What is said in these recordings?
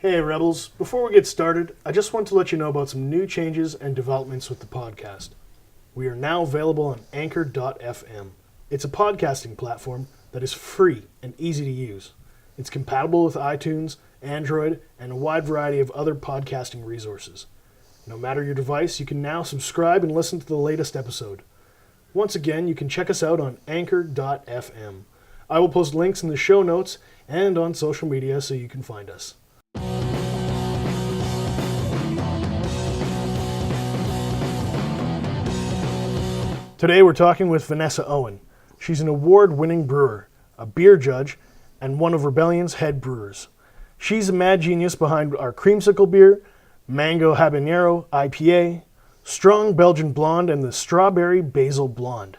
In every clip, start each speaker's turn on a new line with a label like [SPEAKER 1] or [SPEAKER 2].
[SPEAKER 1] Hey Rebels, before we get started, I just want to let you know about some new changes and developments with the podcast. We are now available on Anchor.fm. It's a podcasting platform that is free and easy to use. It's compatible with iTunes, Android, and a wide variety of other podcasting resources. No matter your device, you can now subscribe and listen to the latest episode. Once again, you can check us out on Anchor.fm. I will post links in the show notes and on social media so you can find us. Today we're talking with Vanessa Owen. She's an award-winning brewer, a beer judge, and one of Rebellion's head brewers. She's a mad genius behind our creamsicle beer, Mango Habanero IPA, Strong Belgian Blonde, and the Strawberry Basil Blonde.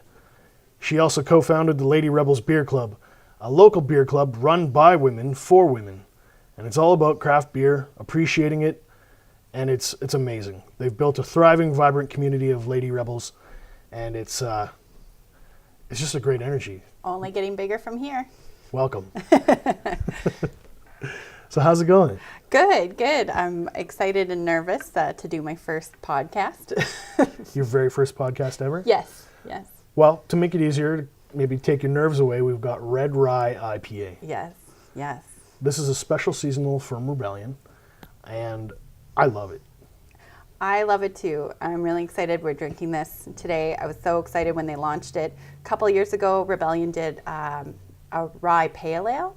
[SPEAKER 1] She also co-founded the Lady Rebels Beer Club, a local beer club run by women for women. And it's all about craft beer, appreciating it, and it's amazing. They've built a thriving, vibrant community of Lady Rebels, and it's just a great energy.
[SPEAKER 2] Only getting bigger from here.
[SPEAKER 1] Welcome. So how's it going?
[SPEAKER 2] Good. I'm excited and nervous to do my first podcast.
[SPEAKER 1] Your very first podcast ever?
[SPEAKER 2] Yes.
[SPEAKER 1] Well, to make it easier, to maybe take your nerves away, we've got Red Rye IPA.
[SPEAKER 2] Yes.
[SPEAKER 1] This is a special seasonal from Rebellion, and I love it.
[SPEAKER 2] I love it too. I'm really excited we're drinking this today. I was so excited when they launched it. A couple years ago, Rebellion did a rye pale ale,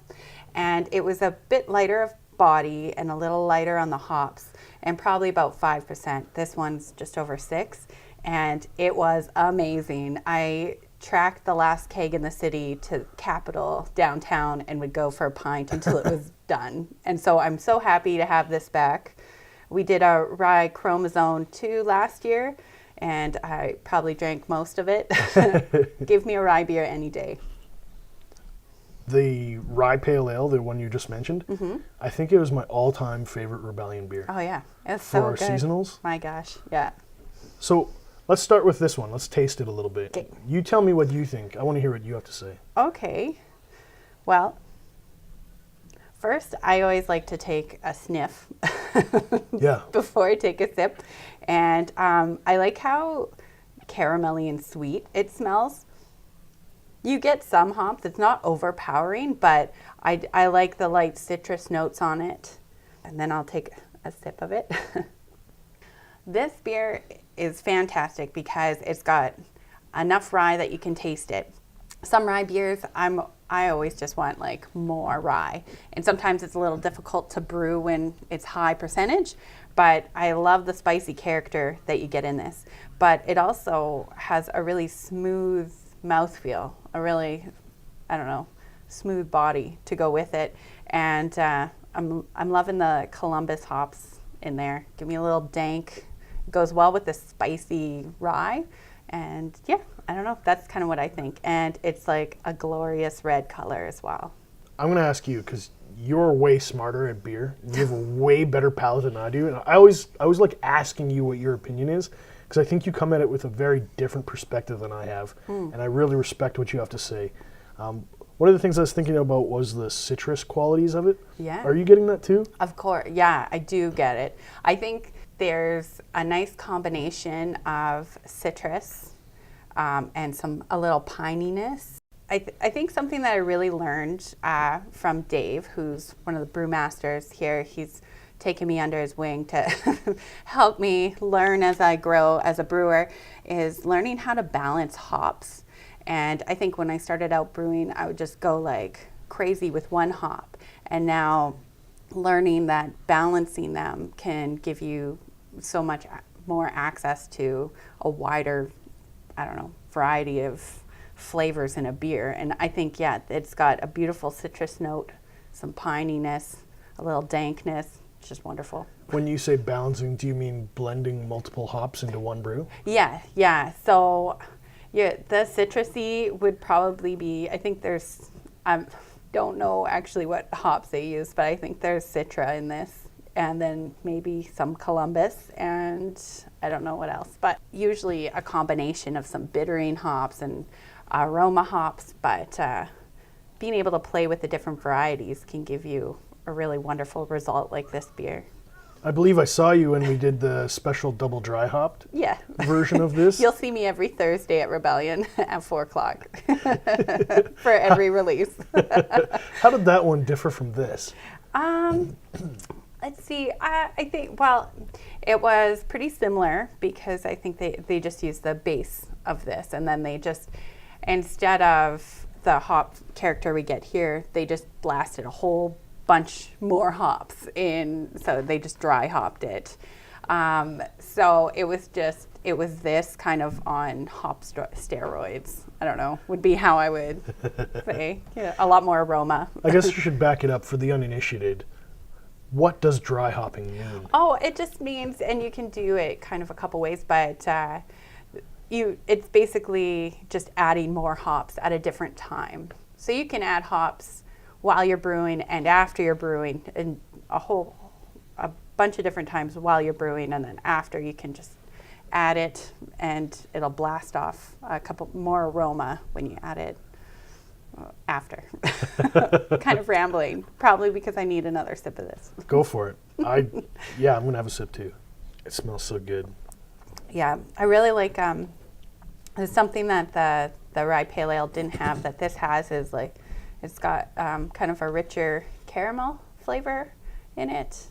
[SPEAKER 2] and it was a bit lighter of body and a little lighter on the hops, and probably about 5%. This one's just over 6%, and it was amazing. I tracked the last keg in the city to Capitol downtown and would go for a pint until it was done. And so I'm so happy to have this back. We did a rye chromosome 2 last year, and I probably drank most of it. Give me a rye beer any day.
[SPEAKER 1] The rye pale ale, the one you just mentioned, I think it was my all-time favorite Rebellion beer.
[SPEAKER 2] Oh yeah, it's so
[SPEAKER 1] for
[SPEAKER 2] good.
[SPEAKER 1] our seasonals.
[SPEAKER 2] My gosh, yeah.
[SPEAKER 1] So let's start with this one. Let's taste it a little bit.
[SPEAKER 2] Okay.
[SPEAKER 1] You tell me what you think. I want to hear what you have to say.
[SPEAKER 2] Okay. Well, first, I always like to take a sniff
[SPEAKER 1] Yeah.
[SPEAKER 2] before I take a sip. And I like how caramelly and sweet it smells. You get some hops. It's not overpowering, but I like the light citrus notes on it. And then I'll take a sip of it. This beer is fantastic because it's got enough rye that you can taste it. Some rye beers, I always just want like more rye. And sometimes it's a little difficult to brew when it's high percentage, but I love the spicy character that you get in this. But it also has a really smooth mouthfeel, a really, smooth body to go with it. And I'm loving the Columbus hops in there. Give me a little dank. It goes well with the spicy rye. And yeah, that's kind of what I think. And it's like a glorious red color as well.
[SPEAKER 1] I'm going to ask you, because you're way smarter at beer. You have a way better palate than I do. And I always like asking you what your opinion is, because I think you come at it with a very different perspective than I have. And I really respect what you have to say. One of the things I was thinking about was the citrus qualities of it.
[SPEAKER 2] Yeah.
[SPEAKER 1] Are you getting that too?
[SPEAKER 2] Of course. Yeah, I do get it. I think there's a nice combination of citrus and a little pininess. I think something that I really learned from Dave, who's one of the brewmasters here, he's taken me under his wing to help me learn as I grow as a brewer, is learning how to balance hops. And I think when I started out brewing, I would just go like crazy with one hop. And now learning that balancing them can give you so much more access to a wider, variety of flavors in a beer. And I think, it's got a beautiful citrus note, some pininess, a little dankness. It's just wonderful.
[SPEAKER 1] When you say balancing, do you mean blending multiple hops into one brew?
[SPEAKER 2] Yeah. So the citrusy would probably be, I think there's, don't know actually what hops they use, but I think there's Citra in this. And then maybe some Columbus, and I don't know what else, but usually a combination of some bittering hops and aroma hops, but being able to play with the different varieties can give you a really wonderful result like this beer.
[SPEAKER 1] I believe I saw you when we did the special double dry hopped
[SPEAKER 2] Yeah.
[SPEAKER 1] version of this.
[SPEAKER 2] You'll see me every Thursday at Rebellion at 4 o'clock for every release.
[SPEAKER 1] How did that one differ from this?
[SPEAKER 2] Let's see. I think, well, it was pretty similar because I think they just used the base of this, and then they just, instead of the hop character we get here, they just blasted a whole bunch more hops in, so they just dry hopped it. So it was this kind of on hop steroids. I don't know, would be how I would say. Yeah, a lot more aroma.
[SPEAKER 1] I guess you should back it up for the uninitiated. What does dry hopping mean?
[SPEAKER 2] Oh, it just means, and you can do it kind of a couple ways, but it's basically just adding more hops at a different time. So you can add hops while you're brewing and after you're brewing, and a bunch of different times while you're brewing, and then after you can just add it and it'll blast off a couple more aroma when you add it after. Kind of rambling, probably because I need another sip of this.
[SPEAKER 1] Go for it. I'm gonna have a sip too. It smells so good.
[SPEAKER 2] Yeah, I really like, there's something that the rye pale ale didn't have that this has, is like, it's got kind of a richer caramel flavor in it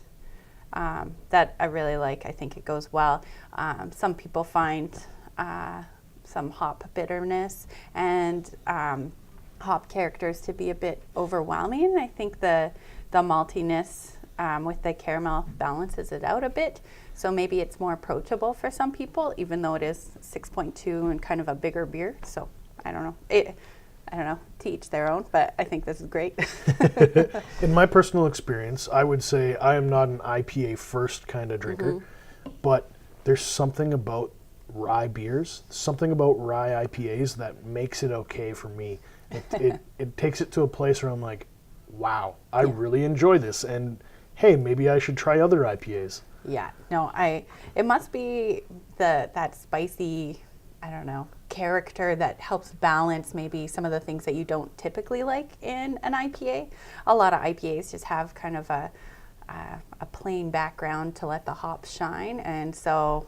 [SPEAKER 2] that I really like. I think it goes well. Some people find some hop bitterness and hop characters to be a bit overwhelming. I think the maltiness with the caramel balances it out a bit. So maybe it's more approachable for some people, even though it is 6.2 and kind of a bigger beer. So I don't know. I don't know, to each their own, but I think this is great.
[SPEAKER 1] In my personal experience, I would say I am not an IPA first kind of drinker, but there's something about rye beers, something about rye IPAs that makes it okay for me. It takes it to a place where I'm like, wow, I really enjoy this, and hey, maybe I should try other IPAs.
[SPEAKER 2] Yeah, no, it must be that spicy, I don't know, character that helps balance maybe some of the things that you don't typically like in an IPA. A lot of IPAs just have kind of a plain background to let the hops shine, and so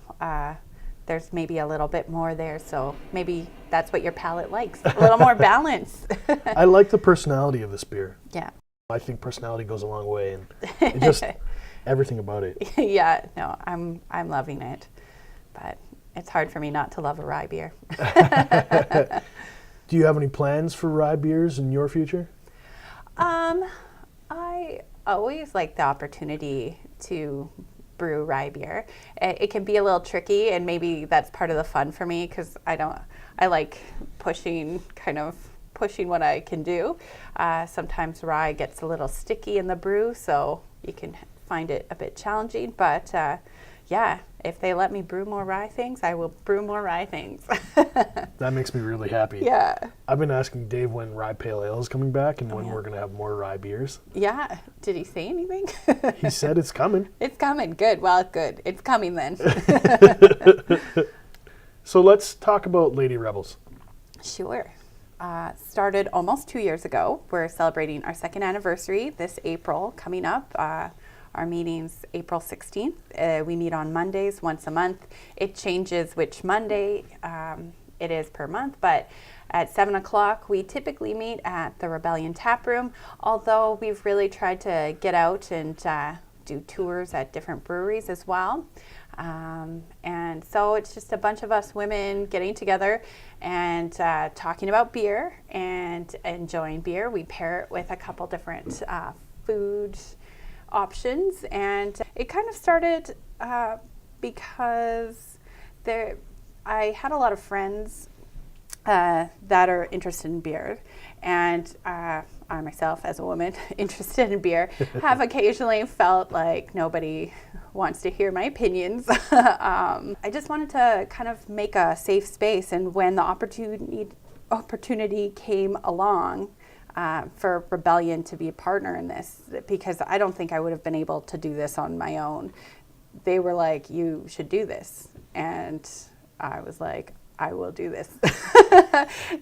[SPEAKER 2] there's maybe a little bit more there, so maybe that's what your palate likes, a little more balance.
[SPEAKER 1] I like the personality of this beer.
[SPEAKER 2] Yeah.
[SPEAKER 1] I think personality goes a long way, and it just everything about it.
[SPEAKER 2] Yeah, no, I'm loving it, but it's hard for me not to love a rye beer.
[SPEAKER 1] Do you have any plans for rye beers in your future?
[SPEAKER 2] I always like the opportunity to brew rye beer. It can be a little tricky, and maybe that's part of the fun for me, because I like pushing what I can do. Sometimes rye gets a little sticky in the brew, so you can find it a bit challenging, but yeah, if they let me brew more rye things, I will brew more rye things.
[SPEAKER 1] That makes me really happy.
[SPEAKER 2] Yeah.
[SPEAKER 1] I've been asking Dave when Rye Pale Ale is coming back and when we're going to have more rye beers.
[SPEAKER 2] Yeah. Did he say anything?
[SPEAKER 1] He said it's coming.
[SPEAKER 2] It's coming. Good. Well, good. It's coming then.
[SPEAKER 1] So let's talk about Lady Rebels.
[SPEAKER 2] Sure. Started almost 2 years ago. We're celebrating our 2nd anniversary this April coming up. Our meeting's April 16th. We meet on Mondays once a month. It changes which Monday it is per month, but at 7 o'clock we typically meet at the Rebellion Tap Room, although we've really tried to get out and do tours at different breweries as well. And so it's just a bunch of us women getting together and talking about beer and enjoying beer. We pair it with a couple different food options, and it kind of started because I had a lot of friends that are interested in beer, and I myself, as a woman interested in beer, have occasionally felt like nobody wants to hear my opinions. I just wanted to kind of make a safe space, and when the opportunity came along for Rebellion to be a partner in this, because I don't think I would have been able to do this on my own. They were like, you should do this. And I was like, I will do this.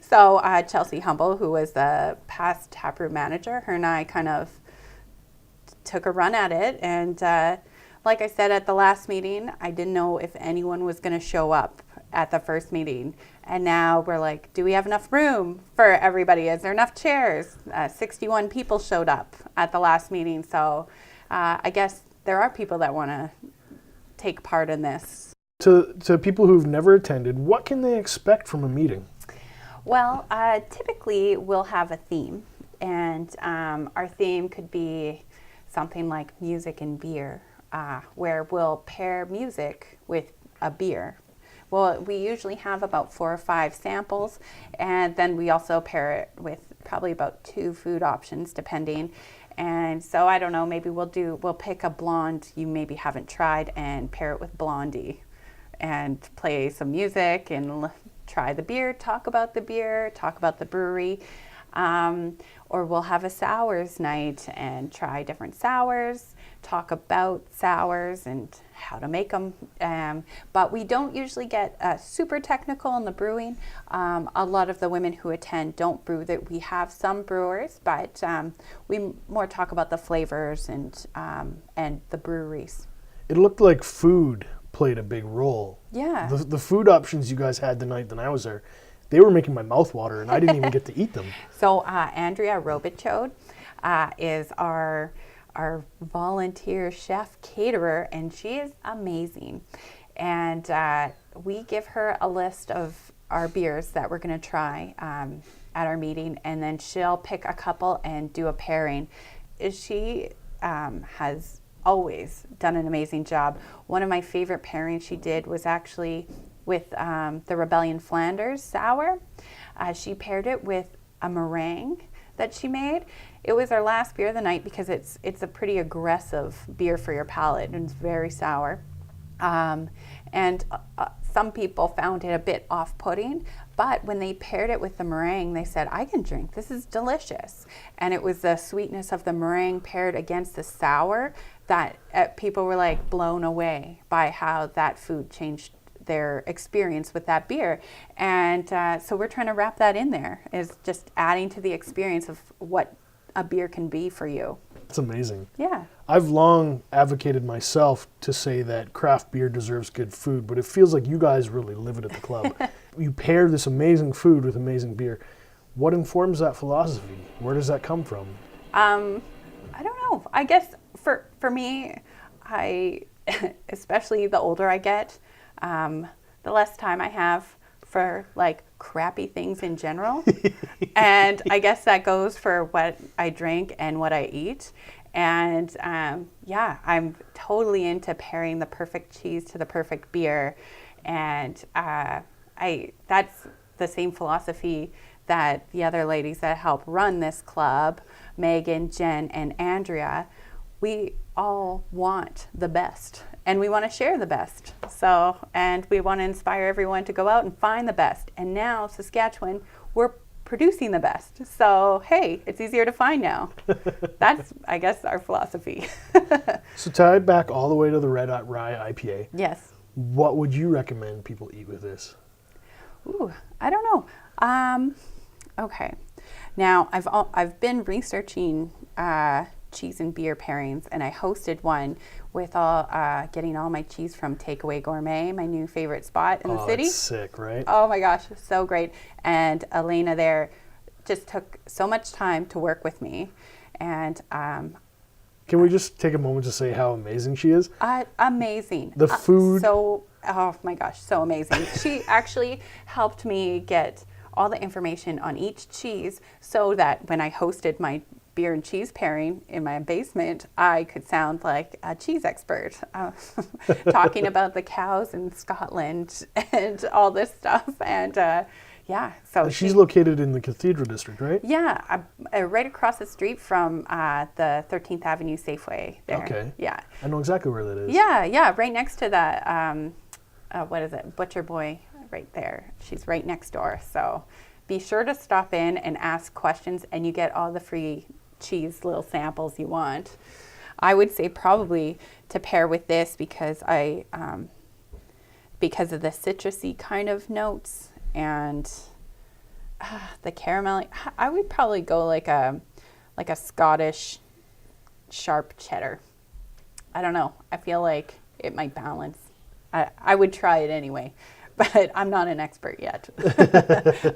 [SPEAKER 2] So Chelsea Humble, who was the past taproom manager, her and I kind of took a run at it. And like I said at the last meeting, I didn't know if anyone was going to show up at the first meeting. And now we're like, do we have enough room for everybody? Is there enough chairs? 61 people showed up at the last meeting. So I guess there are people that want to take part in this.
[SPEAKER 1] To people who've never attended, what can they expect from a meeting?
[SPEAKER 2] Well, typically we'll have a theme, and our theme could be something like music and beer, where we'll pair music with a beer. Well, we usually have about 4 or 5 samples, and then we also pair it with probably about 2 food options, depending. And so I don't know, maybe we'll pick a blonde you maybe haven't tried and pair it with Blondie, and play some music and try the beer, talk about the brewery. Or we'll have a sours night and try different sours, talk about sours and how to make them. But we don't usually get super technical in the brewing. A lot of the women who attend don't brew. That we have some brewers, but we more talk about the flavors and the breweries.
[SPEAKER 1] It looked like food played a big role.
[SPEAKER 2] Yeah.
[SPEAKER 1] The food options you guys had the night that I was there, they were making my mouth water, and I didn't even get to eat them.
[SPEAKER 2] So Andrea Robichaud is our volunteer chef caterer, and she is amazing. And we give her a list of our beers that we're going to try at our meeting, and then she'll pick a couple and do a pairing. She has always done an amazing job. One of my favorite pairings she did was actually with the Rebellion Flanders sour. She paired it with a meringue that she made. It was our last beer of the night because it's a pretty aggressive beer for your palate, and it's very sour. And some people found it a bit off-putting, but when they paired it with the meringue, they said, I can drink, this is delicious. And it was the sweetness of the meringue paired against the sour that people were like blown away by how that food changed their experience with that beer. And so we're trying to wrap that in there, is just adding to the experience of what a beer can be for you.
[SPEAKER 1] It's amazing.
[SPEAKER 2] Yeah.
[SPEAKER 1] I've long advocated myself to say that craft beer deserves good food, but it feels like you guys really live it at the club. You pair this amazing food with amazing beer. What informs that philosophy? Where does that come from?
[SPEAKER 2] I don't know. I guess for me, especially the older I get, the less time I have for like crappy things in general. And I guess that goes for what I drink and what I eat. And yeah, I'm totally into pairing the perfect cheese to the perfect beer. And that's the same philosophy that the other ladies that help run this club, Megan, Jen, and Andrea, we all want the best. And we want to share the best. So, and we want to inspire everyone to go out and find the best. And now, Saskatchewan, we're producing the best. So, hey, it's easier to find now. That's, I guess, our philosophy.
[SPEAKER 1] So tied back all the way to the Red Rye IPA.
[SPEAKER 2] Yes.
[SPEAKER 1] What would you recommend people eat with this?
[SPEAKER 2] Ooh, I don't know. Okay. Now, I've been researching cheese and beer pairings, and I hosted one with getting all my cheese from Takeaway Gourmet, my new favorite spot in the city.
[SPEAKER 1] That's sick, right?
[SPEAKER 2] Oh my gosh, so great. And Elena there just took so much time to work with me. And
[SPEAKER 1] can we just take a moment to say how amazing she is?
[SPEAKER 2] Amazing.
[SPEAKER 1] The food.
[SPEAKER 2] Oh my gosh, so amazing. She actually helped me get all the information on each cheese so that when I hosted my beer and cheese pairing in my basement, I could sound like a cheese expert, talking about the cows in Scotland and all this stuff. And yeah, so
[SPEAKER 1] she's located in the Cathedral District, right?
[SPEAKER 2] Yeah, right across the street from the 13th Avenue Safeway there.
[SPEAKER 1] Okay.
[SPEAKER 2] Yeah.
[SPEAKER 1] I know exactly where that is.
[SPEAKER 2] Yeah, right next to the, what is it, Butcher Boy right there. She's right next door. So be sure to stop in and ask questions, and you get all the free cheese little samples you want. I would say probably to pair with this because because of the citrusy kind of notes and the caramel. I would probably go like a Scottish sharp cheddar. I don't know. I feel like it might balance. I would try it anyway, but I'm not an expert yet.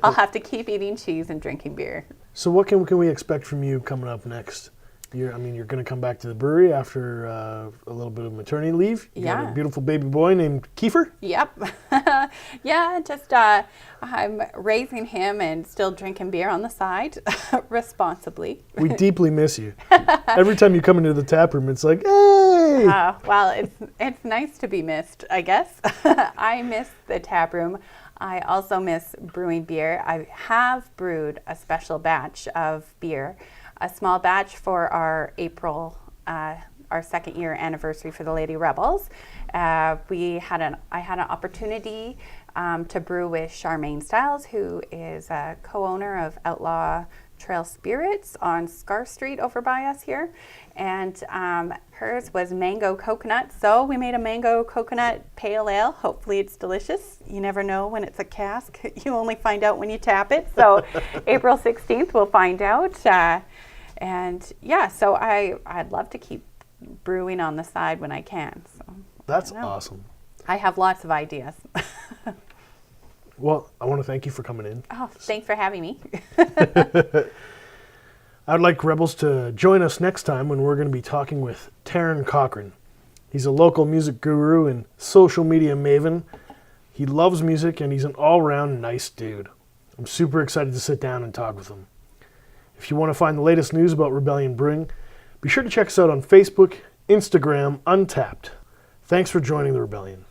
[SPEAKER 2] I'll have to keep eating cheese and drinking beer.
[SPEAKER 1] So what can we expect from you coming up next? You're going to come back to the brewery after a little bit of maternity leave. You got a beautiful baby boy named Kiefer?
[SPEAKER 2] Yep. Yeah, just I'm raising him and still drinking beer on the side responsibly.
[SPEAKER 1] We deeply miss you. Every time you come into the tap room, it's like, hey!
[SPEAKER 2] Well, it's nice to be missed, I guess. I miss the tap room. I also miss brewing beer. I have brewed a special batch of beer, a small batch for our April, our second year anniversary for the Lady Rebels. I had an opportunity to brew with Charmaine Stiles, who is a co-owner of Outlaw Trail Spirits on Scar Street over by us here. And hers was mango coconut. So we made a mango coconut pale ale. Hopefully it's delicious. You never know when it's a cask. You only find out when you tap it. So April 16th, we'll find out. And yeah, so I'd love to keep brewing on the side when I can. So
[SPEAKER 1] that's awesome.
[SPEAKER 2] I have lots of ideas.
[SPEAKER 1] Well, I want to thank you for coming in.
[SPEAKER 2] Oh, thanks for having me.
[SPEAKER 1] I'd like Rebels to join us next time when we're going to be talking with Taryn Cochran. He's a local music guru and social media maven. He loves music and he's an all-around nice dude. I'm super excited to sit down and talk with him. If you want to find the latest news about Rebellion Brewing, be sure to check us out on Facebook, Instagram, Untapped. Thanks for joining the Rebellion.